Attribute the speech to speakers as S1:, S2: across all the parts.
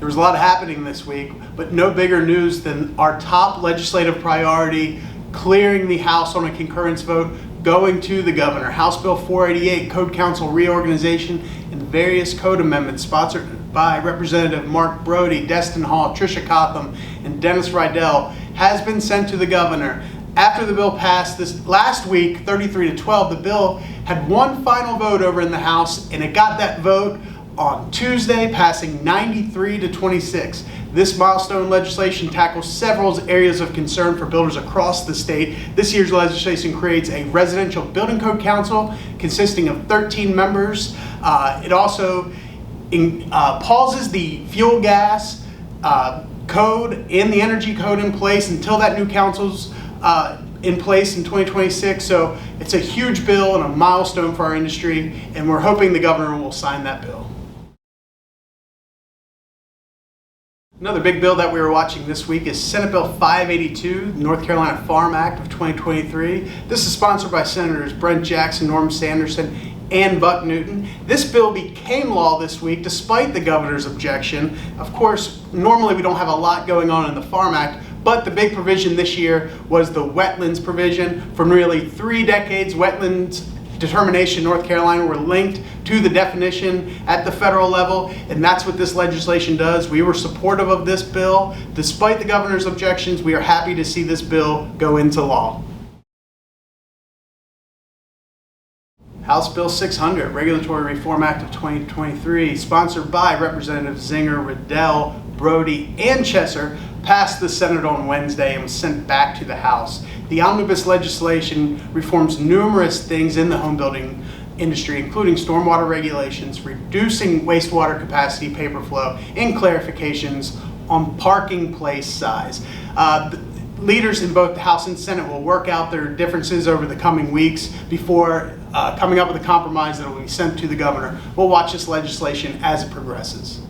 S1: There was a lot happening this week, but no bigger news than our top legislative priority, clearing the House on a concurrence vote, going to the governor. House Bill 488, Code Council Reorganization, and various code amendments sponsored by Representative Mark Brody, Destin Hall, Tricia Cotham, and Dennis Rydell, has been sent to the governor. After the bill passed this last week, 33-12, the bill had one final vote over in the House, and it got that vote on Tuesday, passing 93-26. This milestone legislation tackles several areas of concern for builders across the state. This year's legislation creates a residential building code council consisting of 13 members. It also pauses the fuel gas code and the energy code in place until that new council's in place in 2026. So it's a huge bill and a milestone for our industry, and we're hoping the governor will sign that bill. Another big bill that we were watching this week is Senate Bill 582, North Carolina Farm Act of 2023. This is sponsored by Senators Brent Jackson, Norm Sanderson, and Buck Newton. This bill became law this week despite the governor's objection. Of course, normally we don't have a lot going on in the Farm Act, but the big provision this year was the wetlands provision. For nearly 3 decades, wetlands determination in North Carolina were linked to the definition at the federal level, and that's what this legislation does. We were supportive of this bill. Despite the governor's objections, we are happy to see this bill go into law. House Bill 600, Regulatory Reform Act of 2023, sponsored by Representatives Zinger, Riddell, Brody, and Chesser, passed the Senate on Wednesday and was sent back to the House. The omnibus legislation reforms numerous things in the home building industry, including stormwater regulations, reducing wastewater capacity paper flow, and clarifications on parking place size. Leaders in both the House and Senate will work out their differences over the coming weeks before coming up with a compromise that will be sent to the governor. We'll watch this legislation as it progresses.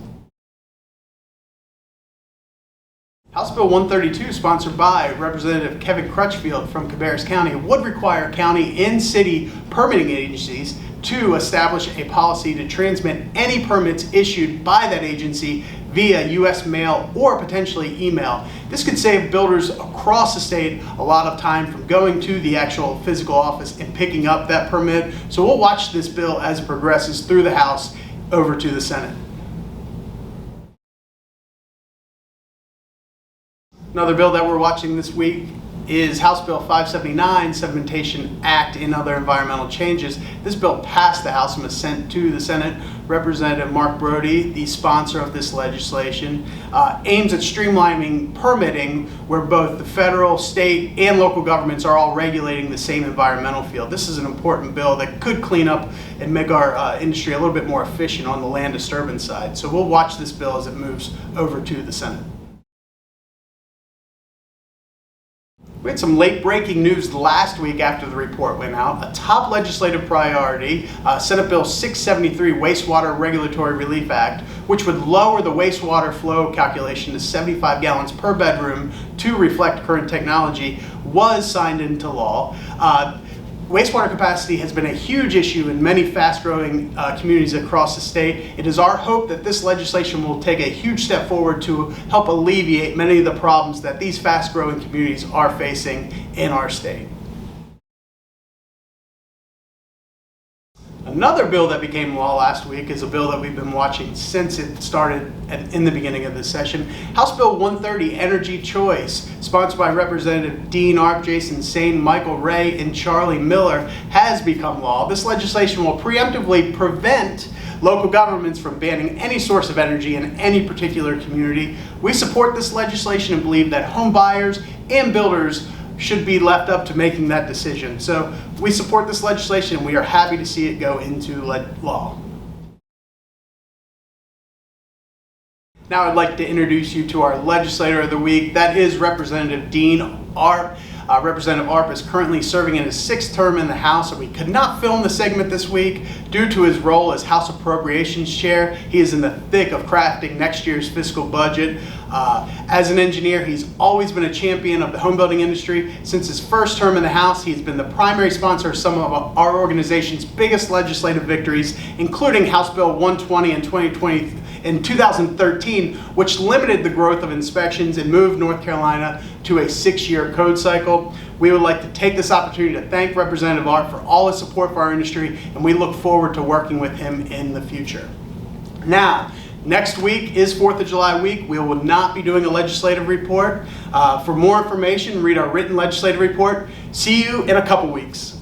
S1: House Bill 132, sponsored by Representative Kevin Crutchfield from Cabarrus County, would require county and city permitting agencies to establish a policy to transmit any permits issued by that agency via U.S. mail or potentially email. This could save builders across the state a lot of time from going to the actual physical office and picking up that permit. So we'll watch this bill as it progresses through the House over to the Senate. Another bill that we're watching this week is House Bill 579, Sedimentation Act and Other Environmental Changes. This bill passed the House and was sent to the Senate. Representative Mark Brody, the sponsor of this legislation, aims at streamlining permitting where both the federal, state, and local governments are all regulating the same environmental field. This is an important bill that could clean up and make our industry a little bit more efficient on the land disturbance side. So we'll watch this bill as it moves over to the Senate. We had some late-breaking news last week after the report went out. A top legislative priority, Senate Bill 673, Wastewater Regulatory Relief Act, which would lower the wastewater flow calculation to 75 gallons per bedroom to reflect current technology, was signed into law. Wastewater capacity has been a huge issue in many fast-growing communities across the state. It is our hope that this legislation will take a huge step forward to help alleviate many of the problems that these fast-growing communities are facing in our state. Another bill that became law last week is a bill that we've been watching since it started in the beginning of this session. House Bill 130, Energy Choice, sponsored by Representative Dean Arp, Jason Sain, Michael Ray, and Charlie Miller, has become law. This legislation will preemptively prevent local governments from banning any source of energy in any particular community. We support this legislation and believe that home buyers and builders should be left up to making that decision. So we support this legislation and we are happy to see it go into law. Now I'd like to introduce you to our legislator of the week. That is Representative Dean Arp. Representative Arp is currently serving in his 6th term in the House, and we could not film the segment this week due to his role as House Appropriations Chair. He is in the thick of crafting next year's fiscal budget. As an engineer, he's always been a champion of the home building industry. Since his first term in the House, he's been the primary sponsor of some of our organization's biggest legislative victories, including House Bill 120 in 2013, which limited the growth of inspections and moved North Carolina to a 6-year code cycle. We would like to take this opportunity to thank Representative Arp for all his support for our industry, and we look forward to working with him in the future. Now, next week is 4th of July week. We will not be doing a legislative report. For more information, read our written legislative report. See you in a couple weeks.